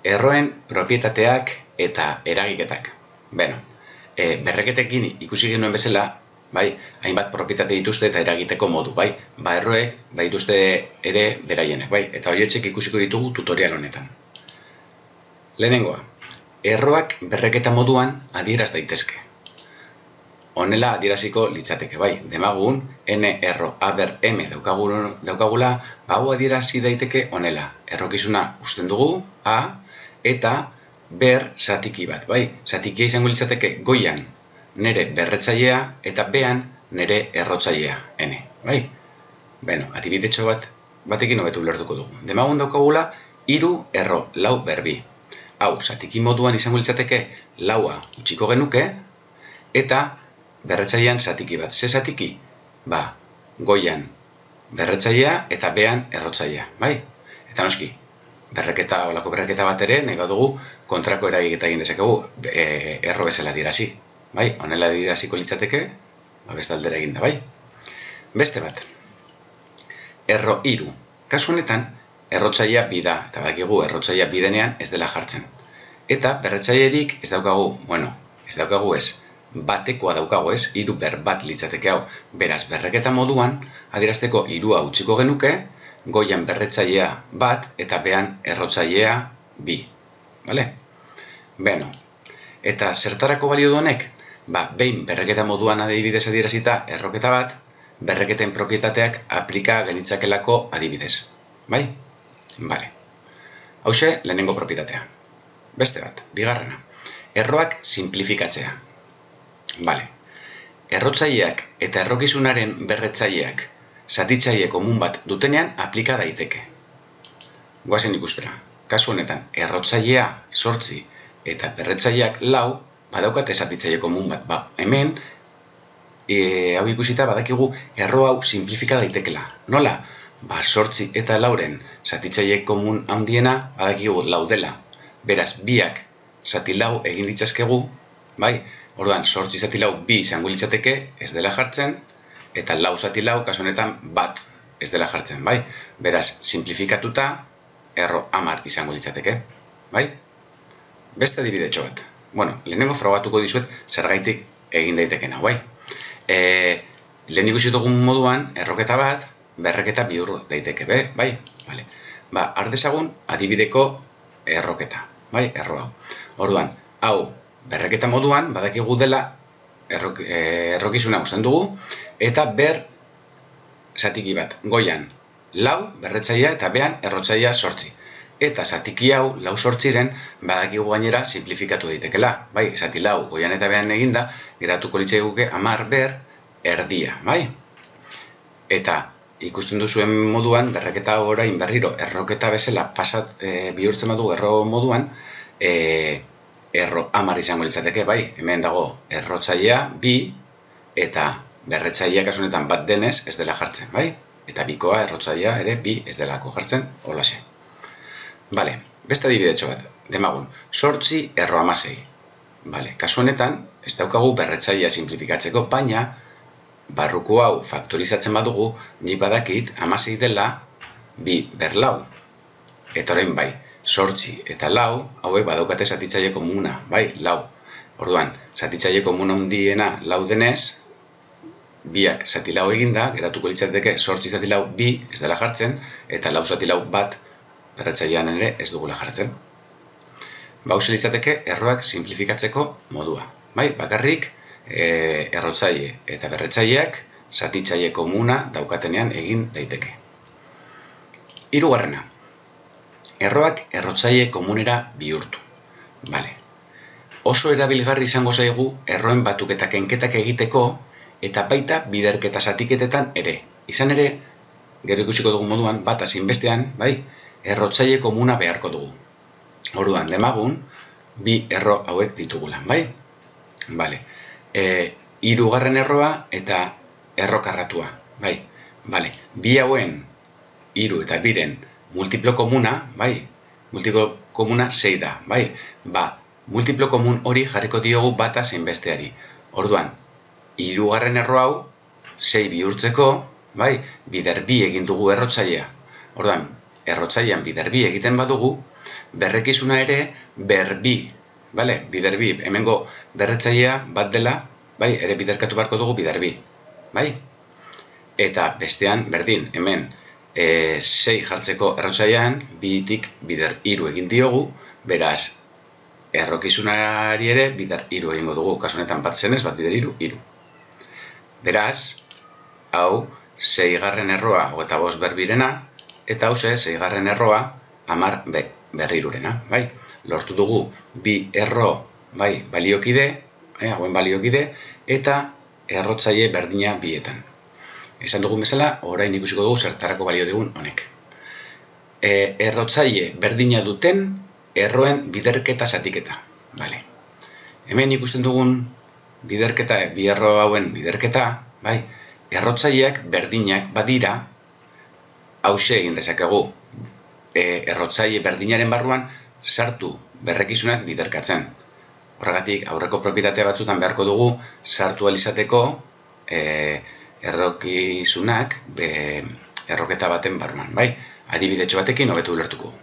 Erroen propietateak eta eragiketak. Beno, berreketekin ikusi genuen bezala, bai, hainbat propietate dituzte eta eragiteko modu, bai, erroek dituzte ere beraienek, bai, eta horietxek ikusiko ditugu tutorial honetan. Lehenengoa, erroak berreketa moduan adieraz daitezke. Honela adieraziko litzateke, bai, demagun, n erro a ber m daukagula, hau adierazi daiteke honela. Errokizuna uzten dugu, a, eta ber zatiki bat, bai, zatikia izango litzateke goian nere berretzailea eta bean nere errotzailea, n, bai. Beno, adibidetxo batekin hobetu ulertuko dugu. Demagun daukagula, 3 erro lau berbi. Hau, zatiki moduan izango litzateke laua utziko genuke, eta berretzailean zatiki bat. Ze zatiki? Goian berretzailea eta bean errotzailea, bai? Eta noski, olako berreketa bat ere, nahi badugu, kontrako eragiketa egin dezakegu, erro bezala adierazi. Bai, honela adieraziko litzateke, beste aldera eginda, bai? Beste bat, erro 3. Kasu honetan, errotzailea bi da, eta badakigu errotzailea bi denean ez dela jartzen. Eta berretzailerik ez daukagu, batekoa daukago ez, 3 ber bat litzateke hau. Beraz, berreketa moduan, adierazteko 3 utziko genuke, goian berretzailea bat eta bean errotzailea bi. Bale? Beno, eta zertarako balio du honek? Behin berreketa moduan adibidez adierazita erroketa bat, berreketen propietateak aplika genitzakelako adibidez. Bai? Bale. Hauxe, lehenengo propietatea. Beste bat, bigarrena. Erroak simplifikatzea. Bale. Errotzaileak eta errokizunaren berretzaileak zatitzaile komun bat dutenean aplika daiteke. Goazen ikustera. Kasu honetan, errotzailea 8 eta berretzaileak 4 badaukate zatitzaile komun bat. Hemen, hau ikusita badakigu erro hau simplifika daitekela. Nola? 8 eta 4-en zatitzaile komun handiena badakigu 4 dela. Beraz, biak zati 4 egin ditzazkegu, bai? Orduan, 8 zati 4 bi izango litzateke ez dela jartzen, eta 4 zati 4 kasu honetan bat ez dela jartzen, bai? Beraz, simplifikatuta erro 10 izango litzateke, bai? Beste adibidetxo bat. Bueno, lehenengo frogatuko dizuet zergaitik egin daitekena, bai? Lehen ikusi dugun moduan, erroketa bat, berreketa bihur daiteke, bai? Bale. Ardezagun adibideko erroketa, bai? Erro hau. Orduan, hau, berreketa moduan, badakigu dela errokizuna uzten dugu, eta ber zatiki bat, goian 4 berretzailea eta bean errotzailea 8. Eta zatiki hau, 4-8-ren, badakigu gainera simplifikatu daitekela. Bai, zati 4 goian eta bean eginda, geratuko litzaiguke 10 ber erdia, bai? Eta ikusten duzuen moduan, berreketa orain berriro erroketa bezala bihurtzen badu erro moduan, erro 10 izango litzateke, bai, hemen dago errotzailea bi eta berretzailea kasu honetan bat denez ez dela jartzen, bai? Eta bikoa errotzailea ere bi ez delako jartzen, holaxe. Bale, beste adibidetxo bat, demagun, 8 erro 16. Bale, kasu honetan ez daukagu berretzailea simplifikatzeko, baina barruko hau faktorizatzen badugu, nik badakit 16 dela bi ber 4. Eta orain bai, 8 eta 4, hauek badaukate zatitzaile komuna, bai, 4. Orduan, zatitzaile komuna handiena 4 denez, biak zati 4 eginda, geratuko litzateke 8 zati 4 bi ez dela jartzen, eta 4 zati 4 bat berretzailean ere ez dugula jartzen. Hauxe litzateke erroak simplifikatzeko modua. Bai, bakarrik errotzaile eta berretzaileak zatitzaile komuna daukatenean egin daiteke. Hirugarrena. Erroak errotzaile komunera bihurtu. Bale. Oso erabilgarri izango zaigu erroen batuketa kenketak egiteko eta baita biderketa zatiketetan ere. Izan ere, gero ikusiko dugun moduan, bat ezinbestean, bai, errotzaile komuna beharko dugu. Orduan, demagun, bi erro hauek ditugula, bai? Bale. 3. erroa eta errokarratua, bai? Bale. Bi hauen 3 eta 2-ren multiplo komuna, bai, multiplo komuna 6 da, bai, multiplo komun hori jarriko diogu bata zein besteari. Orduan, 3. erro hau, 6 bihurtzeko, bai, bider bi egin dugu errotzailea. Orduan, errotzailean bider bi egiten badugu, berrekizuna ere berbi, bale? Biderbi, hemengo berretzailea bat dela, bai, ere biderkatu beharko dugu biderbi, bai? Eta bestean, berdin, hemen 6 jartzeko errotzailean, 2tik bider 3 egin diogu, beraz, errokizunari ere bider 3 egingo dugu, kasu honetan bat zenez, bat bider 3, 3. Beraz, hau, 6. erroa, 25 berbirena, eta hau 6. erroa, 10 berrirurena, bai? Lortu dugu, bi erro, bai, baliokide, hauen baliokide, eta errotzaile berdina bietan. Esan dugun bezala, orain ikusiko dugu zertarako balio digun honek. Errotzaile berdina duten erroen biderketa zatiketa. Vale. Hemen ikusten dugun biderketa, bi erro hauen biderketa, bai, errotzaileak berdinak badira, hauxe egin dezakegu. Errotzaile berdinaren barruan sartu berrekizunak biderkatzen. Horregatik, aurreko propietatea batzutan beharko dugu sartu alizateko errokizunak erroketa baten barruan, bai? Adibidetxo batekin hobetu ulertuko.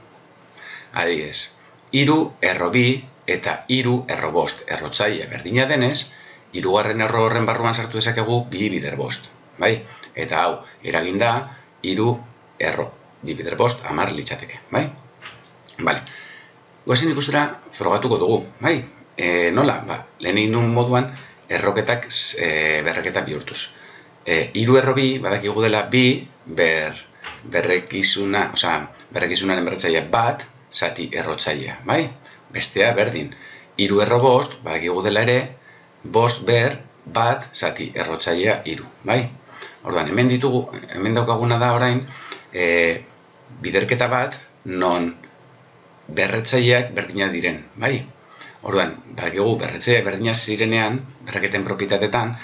Adibidez, 3 erro 2 eta 3 erro 5 errotzaile berdina denez, 3. erro horren barruan sartu dezakegu 2 bider 5, bai? Eta hau, eraginda 3 erro 2 bider 5 10 litzateke, bai? Bale. Goazen ikustera frogatuko dugu, bai? Nola? Lehen egin duen moduan erroketak berreketa bihurtuz. 3 erro 2 badakigu dela 2 berrekizuna, berrekizunaren berretzailea bat, zati errotzailea, bai? Bestea berdin. 3 erro 5 badakigu dela ere 5 ber bat zati errotzailea 3, bai? Orduan, hemen daukaguna da orain biderketa bat non berretzaileak berdina diren, bai? Orduan, badakigu berretzaileak berdina zirenean, berreketen propietatetan,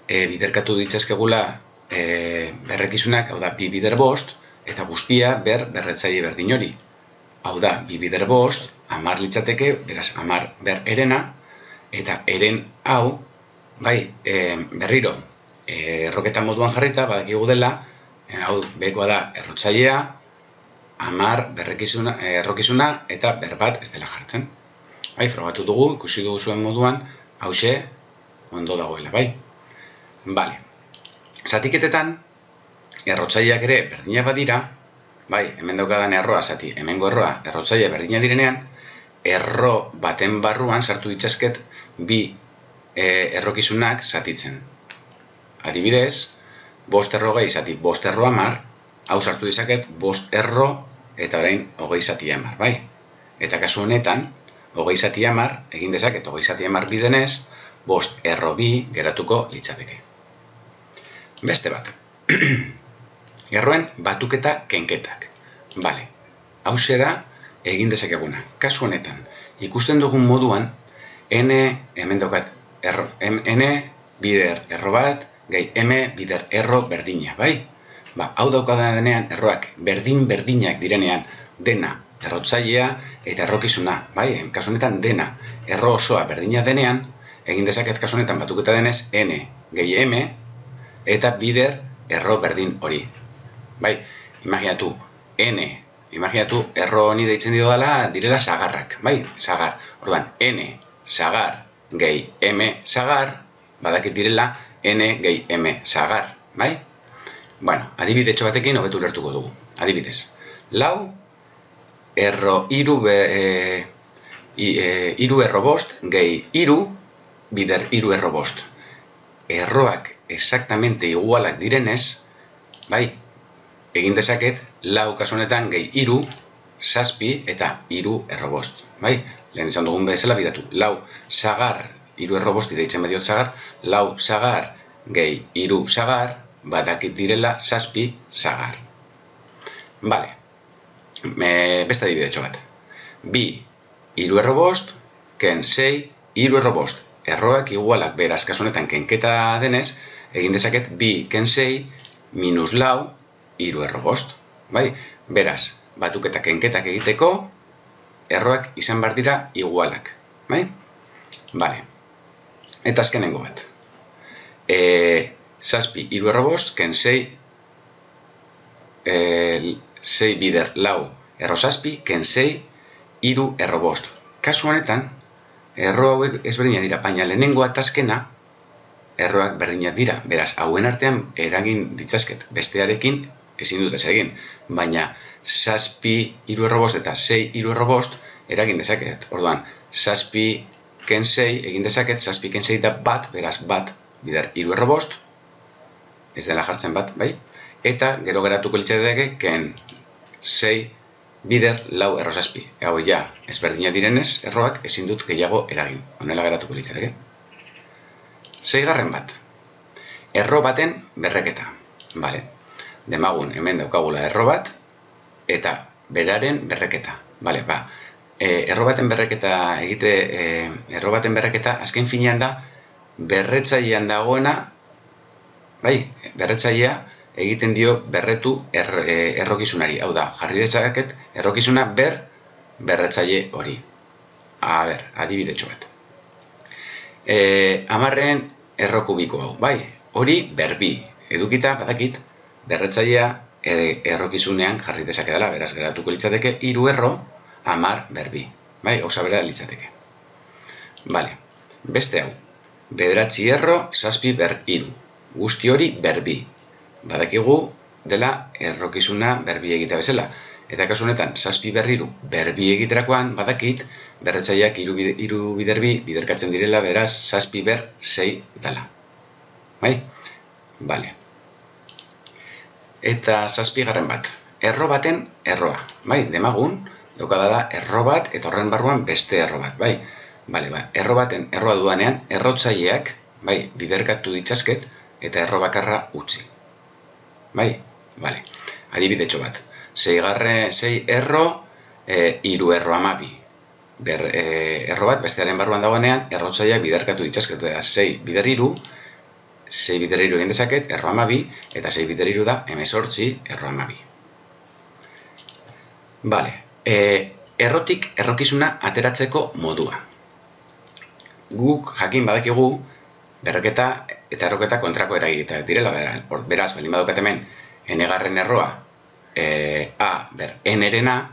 biderkatu ditzazkegula berrekizunak, hau da, 2 bider 5, eta guztia berretzaile berdin hori. Hau da, 2 bider 5, 10 litzateke, beraz, 10 ber erena, eta eren hau, bai, berriro, erroketa moduan jarrita, badakigu dela, hau, bekoa da, errotzailea, 10 errokizuna, eta berbat ez dela jartzen. Bai, frogatu dugu, ikusi dugu zuen moduan, hause, ondo dagoela, bai? Bale. Zatiketetan, errotzaileak ere berdina badira, bai, hemen daukadan erroa zati, hemengo erroa, errotzaile berdina direnean, erro baten barruan sartu ditzazket 2 errokizunak zatitzen. Adibidez, 5 erro gehi zati 5 erro 10, hau sartu ditzaket 5 erro eta orain 20 zati 10, bai? Eta kasu honetan, 20 zati 10, egin dezaket 20 zati 10 bidenez, 5 erro 2 geratuko litzateke. Beste bat. Erroen batuketa kenketak. Bale, hause da egin dezakeguna. Kasu honetan, ikusten dugun moduan, hemen daukat, n bider erro bat, gehi m bider erro berdina, bai? Hau daukadanean erroak berdinak direnean dena errotzailea eta errokizuna, bai? Kasu honetan dena erro osoa berdina denean, egin dezaket kasu honetan batuketa denez n gehi m eta bider erro berdin hori. Bai, imaginatu erro honi deitzen direla sagarrak, bai, sagar. Orduan, n sagar gehi m sagar, badakit direla n gehi m sagar, bai? Bueno, adibidetxo batekin hobetu ulertuko dugu. Adibidez, 4 erro 3 erro 5 gehi 3 bider 3 erro 5. Erroak exactamente igualak direnez, bai, egin dezaket 4 kasu honetan gehi 3, 7 eta 3 erro 5, bai? Lehen izan dugun bezala bidatu, 4 sagar, 3 erro 5 deitzen badiot sagar, 4 sagar gehi 3 sagar, badakit direla 7 sagar. Bale, beste adibidetxo bat. 2 3 erro 5, ken 6 3 erro 5. Erroak igualak beraz kasu honetan kenketa denez, egin dezaket 2 ken 6 minus 4 3 erro 5. Bai? Beraz, batuketa kenketak egiteko, erroak izan behar dira igualak. Bai? Bale. Eta azkenengo bat. 7 3 erro 5, ken 6 bider 4 erro 7, ken 6 3 erro 5. Kasu honetan, erro hauek ezberdinak dira, baina lehenengoa eta azkena erroak berdinak dira. Beraz, hauen artean eragin ditzazket. Bestearekin ezin dut ez egin. Baina 7 3 erro 5 eta 6 3 erro 5 eragin dezaket. Orduan, 7 ken 6 egin dezaket, 7 ken 6 da bat, beraz bat, bider 3 erro 5, ez dela jartzen bat, bai? Eta gero geratuko litzateke ken 6 bider 4 erro 7. Hau ja, ezberdina direnez, erroak ezin dut gehiago eragin. Honela geratuko litzateke. 6. bat. Erro baten berreketa. Bale. Demagun, hemen daukagula erro bat, eta beraren berreketa. Bale, ba. Erro baten berreketa erro baten berreketa azken finean da berretzailean dagoena, bai, berretzailea egiten dio berretu errokizunari. Hau da, jarri dezaket errokizuna berretzaile hori. A ber, adibidetxo bat. 10 erro kubiko hau, bai, hori berbi. Edukita, badakit, berretzailea errokizunean jarri dezake dela, beraz geratuko litzateke 3 erro 10 berbi. Bai, gauza bera litzateke. Bale, beste hau. 9 erro 7 ber 3. Guzti hori berbi. Badakigu dela errokizuna berbi egita bezala. Eta kasu honetan, 7 ber 3 berbi egiterakoan badakit berretzaileak 3 biderbi biderkatzen direla, beraz 7 ber 6 dela. Bai? Bale. Eta 7. bat. Erro baten erroa. Bai, demagun, daukadala erro bat eta horren barruan beste erro bat. Bai, bale, ba, erro baten erroa dudanean, errotzaileak, bai, biderkatu ditzazket eta erro bakarra utzi. Bai, bale. Adibidetxo bat. 6 erro, 3 erro 12. Erro bat bestearen barruan dagoenean, errotzaileak biderkatu ditzazket, eta 6 bider 3, 6 bider 3 egin dezaket, erro 12, eta 6 bider 3 da 18 erro 12. Bale, errotik errokizuna ateratzeko modua. Guk jakin badakigu berreketa eta erroketa kontrako eragiketa direla, beraz, baldin badaukat hemen n-garren erroa a ber n-erena,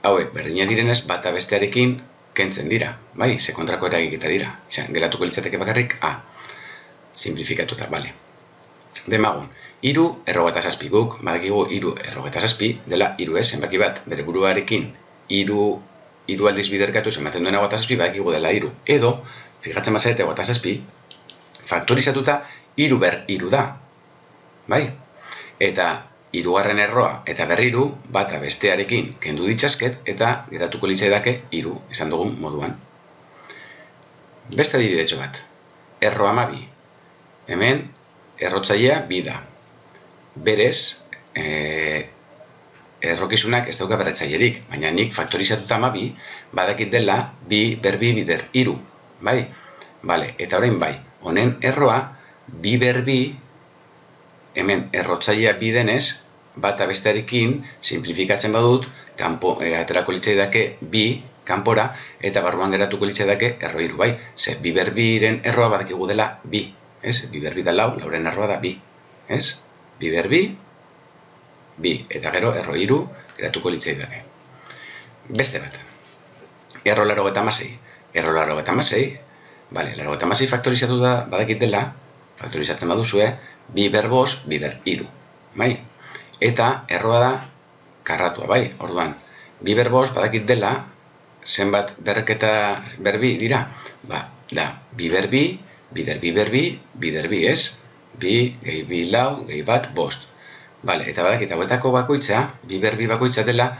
hauek berdina direnez bata bestearekin kentzen dira, bai, ze kontrako eragiketa dira, izan, geratuko litzateke bakarrik a. Simplifikatuta, bale. Demagun, 3 erro 7, guk badakigu 3 erro 7 dela 3 zenbaki bat, bere buruarekin 3 aldiz biderkatu zenbaten duena 7 badakigu dela 3. Edo, fijatzen bazarete 7, faktorizatuta 3 ber 3 da, bai? Eta 3. erroa eta ber 3 bata bestearekin kendu ditzazket eta geratuko litzaidake 3, esan dugun moduan. Beste adibidetxo bat, erro 12. Hemen, errotzailea 2 da. Berez, errokizunak ez dauka berretzailerik, baina nik faktorizatuta 12 badakit dela 2 ber 2 bider 3. Bai? Bale, eta orain bai, honen erroa 2 ber 2, hemen errotzailea 2 denez, bata bestearekin simplifikatzen badut, aterako litzaidake 2 kanpora, eta barruan geratuko litzaidake erro 3, bai? Ze 2 ber 2-ren erroa badakigu dela 2, ez? 2 ber 2 da 4, 4-ren erroa da 2, ez? 2 ber 2, 2, eta gero erro 3 geratuko litzaidake. Beste bat, erro 86. Erro 86, bale, 86 faktorizatu da badakit dela, faktorizatzen baduzue, 2 ber 5 bider 3, bai? Eta erroa da karratua, bai? Orduan, 2 ber 5 badakit dela, zenbat berreketa berbi dira? Ba, da, 2 ber 2, bider 2 ber 2, bider 2, ez? 2, gehi 2 lau, gehi bat, 5. Bale, eta badakit hauetako bakoitza, 2 ber 2 bakoitza dela,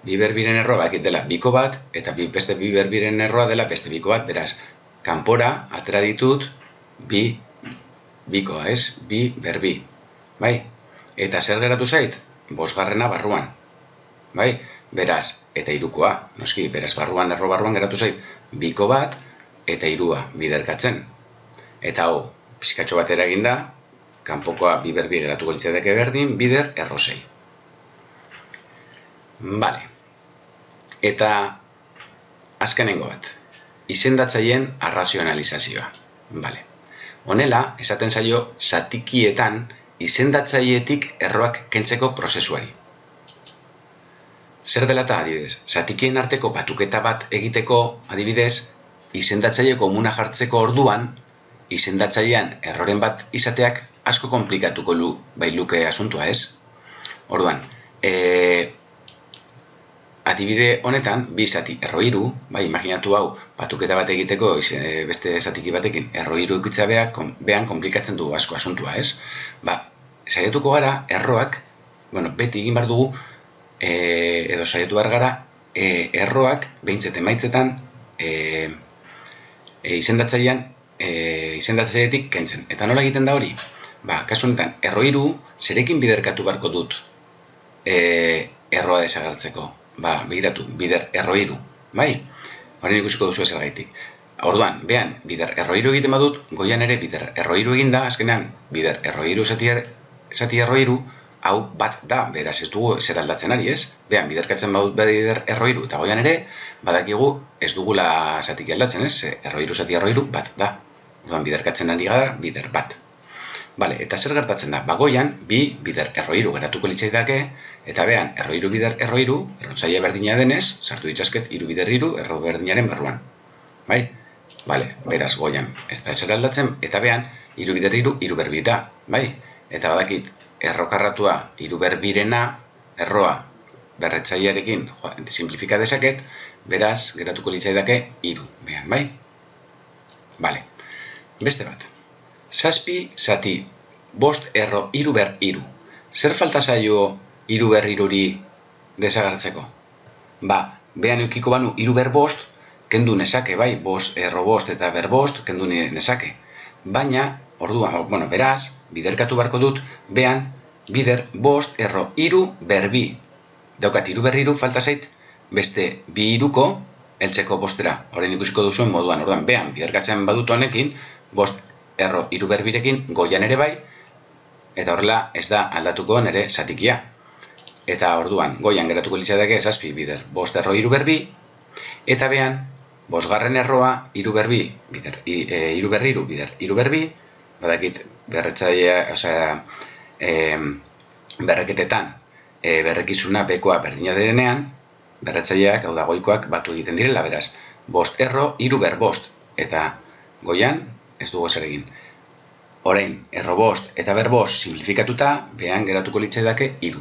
2 ber 2-ren erroa badakit dela 2 bat, eta beste 2 ber 2-ren erroa dela beste 2 bat, beraz, kanpora atera ditut 2, ez? 2 ber 2, bai? Eta zer geratu zait? 5. barruan, bai? Beraz, eta 3koa, noski, beraz, erro barruan geratu zait 2 bat, eta 3 biderkatzen. Eta hau, pizkatxo bat eraginda, kanpokoa 2 ber 2 geratuko litzateke berdin, bider erro 6. Bale. Eta azkenengo bat, izendatzaileen arrazionalizazioa. Bale. Honela, esaten zaio zatikietan izendatzailetik erroak kentzeko prozesuari. Zer dela eta, adibidez, zatikien arteko batuketa bat egiteko, adibidez, izendatzaile komuna jartzeko orduan, izendatzailean erroren bat izateak asko komplikatuko luke asuntua, ez? Orduan, adibide honetan, bi zati erro hiru, bai, imaginatu hau, batuketa bat egiteko beste zatiki batekin erro hiru eukitza behan komplikatzen du asko asuntua, ez? Ba, saiatuko gara, erroak, bueno, beti egin behar dugu, edo saiatu behar gara, erroak behintzet emaitzetan izendatzailetik kentzen. Eta nola egiten da hori? Ba, kasu honetan, erro hiru zerekin biderkatu beharko dut erroa desagertzeko. Ba, begiratu, bider erro hiru, bai? Horren ikusiko duzu zergaitik. Orduan, behan, bider erro hiru egiten badut, goian ere bider erro hiru eginda, azkenean, bider erro hiru zati erro hiru, hau bat da, beraz ez dugu zer aldatzen ari, ez? Behan, biderkatzen badut bider erro hiru, eta goian ere, badakigu ez dugula zatik aldatzen, ez? Erro hiru zati erro hiru, bat da. Orduan, biderkatzen ari gara, bider bat. Bale, eta zer gertatzen da? Bagoian, bi bider erro hiru geratuko litzaidake, eta behan, erro hiru bider erro hiru, errotzaile berdina denez, sartu ditzazket, hiru bider hiru, erro berdinaren barruan. Bai? Bale, beraz, goian, ez da ezer aldatzen, eta behan, hiru bider hiru, hiru berbi da. Bai? Eta badakit, errokarratua hiru berbirena, erroa berretzailearekin simplifika dezaket, beraz, geratuko litzaidake hiru, behan, bai? Bale, beste bat. Zazpi zati, bost erro hiru ber hiru. Zer falta zaio hiru ber hiruri desagertzeko? Ba, behan eukiko banu hiru ber bost, kendu nezake, bai, bost erro bost eta ber bost, kendu nezake. Baina, orduan, bueno, beraz, biderkatu beharko dut, behan, bider bost erro hiru ber bi. Daukat hiru ber hiru falta zait, beste bi hiruko heltzeko bostera. Horren ikusiko duzuen moduan, orduan, behan, biderkatzen badut honekin, bost erro hiru berbirekin goian ere bai, eta horrela ez da aldatuko nere zatikia. Eta orduan, goian geratuko litzateke zazpi bider bost erro hiru berbi, eta behan, bosgarren erroa hiru berbi, hiru berri hiru bider hiru berbi, badakit berretzailea, osea, berreketetan berrekizuna bekoa berdina denean, berretzaileak, hau da goikoak, batu egiten direla, beraz, bost erro hiru ber bost, eta goian, ez dugu zer egin. Orain, erro bost eta ber bost simplifikatuta, behan geratuko litzaidake hiru.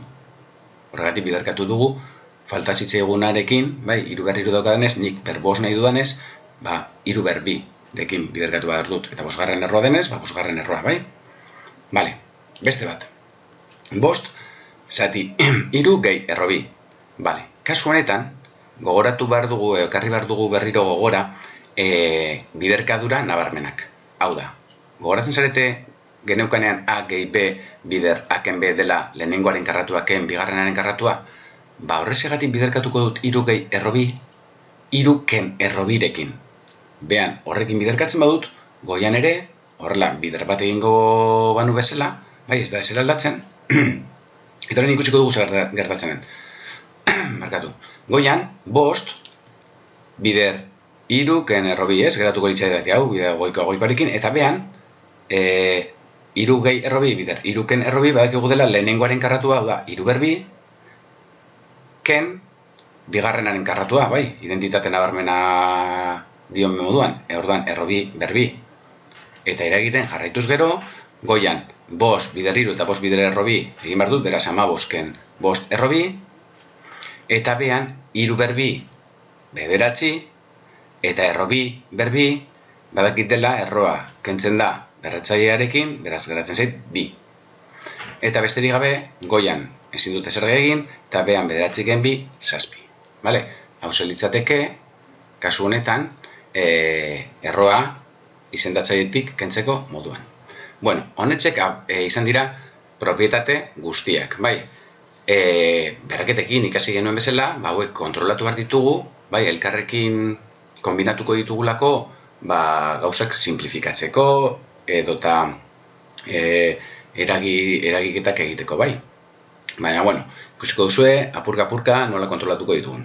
Horregatik biderkatu dugu, falta zitzaigunarekin, bai, hiru ber hiru daukadanez, nik ber bost nahi dudanez, ba, hiru ber bi dekin biderkatu behar dut, eta bosgarren erroa denez, ba, bosgarren erroa, bai? Bale, beste bat. Bost, zati, hiru gehi erro bi. Bale, kasu honetan, gogoratu behar dugu, ekarri behar dugu berriro gogora, biderkadura nabarmenak. Hau da, gogoratzen zarete geneukanean A gehi B bider aken B dela lehenengoaren karratua ken bigarrenaren karratua? Ba, horrezegatik biderkatuko dut hiru gehi erro bi, hiru ken erro birekin. Behan, horrekin biderkatzen badut, goian ere, horrela, bider bat egingo banu bezala, bai, ez da ezer aldatzen, eta horren ikusiko dugu zer gertatzen den. Markatu, goian, bost, bider hiru ken erro bi, ez, geratuko litzaidake hau, bider goikoarekin, eta behan, hiru gehi erro bi, bider hiru ken erro bi, badakigu dela lehenengoaren karratua, hau da, hiru berbi, ken bigarrenaren karratua, bai, identitate nabarmena dion moduan, orduan erro bi berbi. Eta eragiten jarraituz gero, goian, bost bider hiru eta bost bider erro bi egin behar dut, beraz 15 ken bost erro bi, eta behan, hiru berbi bederatzi, eta erro bi berbi, badakit dela erroa kentzen da berretzailearekin, beraz geratzen zait bi. Eta besterik gabe, goian ezin dute zer egin, eta behan bederatzi gen bi, zazpi. Bale? Hau litzateke, kasu honetan, erroa izendatzailetik kentzeko moduan. Bueno, honetzek izan dira propietate guztiak, bai? Berreketekin ikasi genuen bezala, hauek kontrolatu behar ditugu, bai, elkarrekin kombinatuko ditugulako, gauzak simplifikatzeko, edota eragiketak egiteko, bai? Baina, bueno, ikusiko duzue, apurka-apurka nola kontrolatuko ditugun.